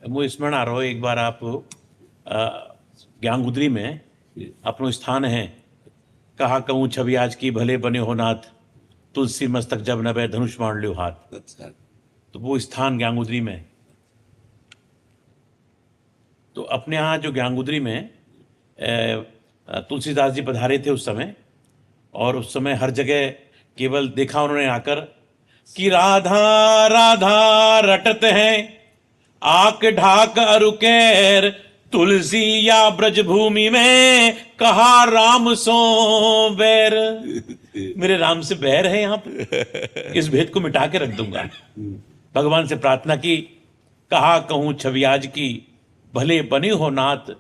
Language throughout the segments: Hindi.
मुझे स्मरण आ रहा हो, एक बार आप ज्ञानगुदरी में अपनो स्थान है, कहा कहूँ छवि आज की भले बने हो नाथ, तुलसी मस्तक जब नभे धनुष मार लियो हाथ। अच्छा। तो वो स्थान ज्ञानगुदरी में, तो अपने यहाँ जो ज्ञानगुदरी में तुलसीदास जी पधारे थे उस समय, और उस समय हर जगह केवल देखा उन्होंने आकर कि राधा राधा रटत हैं, आक ढाक अरुकैर तुलसी या ब्रज भूमि में, कहा राम सो बैर। मेरे राम से बैर है यहाँ पे, इस भेद को मिटा के रख दूंगा। भगवान से प्रार्थना की, कहा कहूं छवि आज की भले बनी हो नाथ,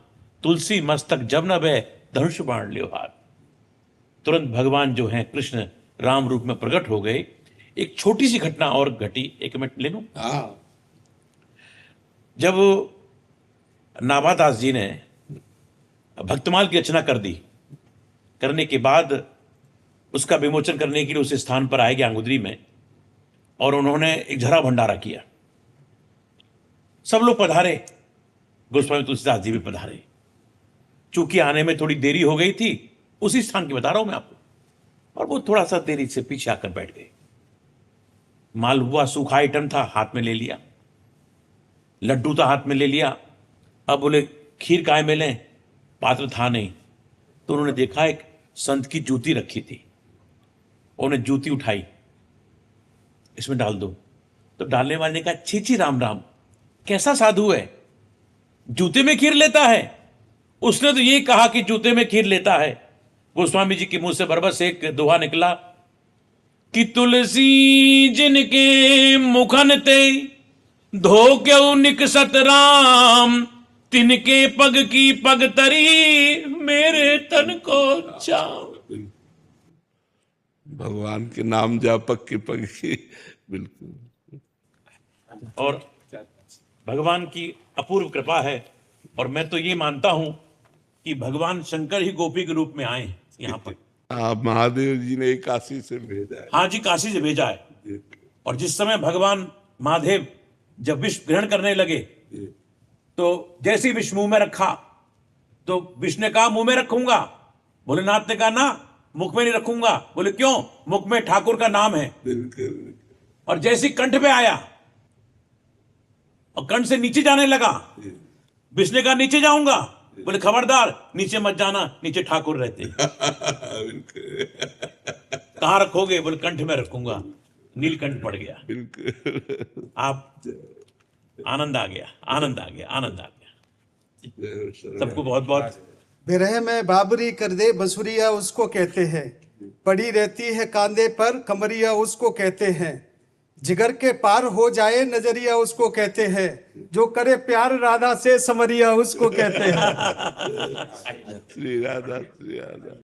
तुलसी मस्तक जब न बह धनुष बाण लियो हाथ। तुरंत भगवान जो हैं कृष्ण राम रूप में प्रकट हो गए। एक छोटी सी घटना और घटी, 1 मिनट ले लूं। जब नाभादास जी ने भक्तमाल की रचना कर दी, करने के बाद उसका विमोचन करने के लिए उस स्थान पर आए ज्ञानगुदरी में, और उन्होंने एक झरा भंडारा किया। सब लोग पधारे, गोस्वामी तुलसीदास जी भी पधारे। चूंकि आने में थोड़ी देरी हो गई थी, उसी स्थान की बता रहा हूं मैं आपको, और वो थोड़ा सा देरी से पीछे आकर बैठ गए। मालपुआ सूखा आइटम था, हाथ में ले लिया। लड्डू था, हाथ में ले लिया। अब बोले खीर काय में लें, पात्र था नहीं। तो उन्होंने देखा एक संत की जूती रखी थी, उन्होंने जूती उठाई, इसमें डाल दो। तो डालने वाले ने कहा, छी छी राम राम, कैसा साधु है, जूते में खीर लेता है। उसने तो ये कहा कि जूते में खीर लेता है। गोस्वामी जी के मुंह से बरबस एक दोहा निकला कि तुलसी जिनके मुखन ते धो क्यों निकसत राम, तिनके पग की पग तरी मेरे तन को चाव। भगवान के नाम जापक की पग की, बिल्कुल। और भगवान की अपूर्व कृपा है, और मैं तो ये मानता हूं कि भगवान शंकर ही गोपी के रूप में आए यहाँ पर। महादेव जी ने काशी से भेजा है। हाँ जी, काशी से भेजा है। और जिस समय भगवान महादेव जब विष ग्रहण करने लगे, तो जैसे ही विष मुंह में रखा, तो विष ने कहा मुंह में रखूंगा। भोलेनाथ ने कहा ना, मुख में नहीं रखूंगा। बोले क्यों? मुख में ठाकुर का नाम है। और जैसे ही कंठ पे आया और कंठ से नीचे जाने लगा, विष ने कहा नीचे जाऊंगा। बोले खबरदार, नीचे मत जाना, नीचे ठाकुर रहते। कहां रखोगे? बोले कंठ में रखूंगा। नीलकंठ पड़ गया। आप आनंद आ गया, आनंद आ गया, आनंद आ गया। सबको बहुत बहुत। बिरह में बाबरी कर दे बसुरिया उसको कहते हैं, पड़ी रहती है कांधे पर कमरिया उसको कहते हैं, जिगर के पार हो जाए नजरिया उसको कहते हैं, जो करे प्यार राधा से समरिया उसको कहते हैं। श्री राधा, श्री राधा।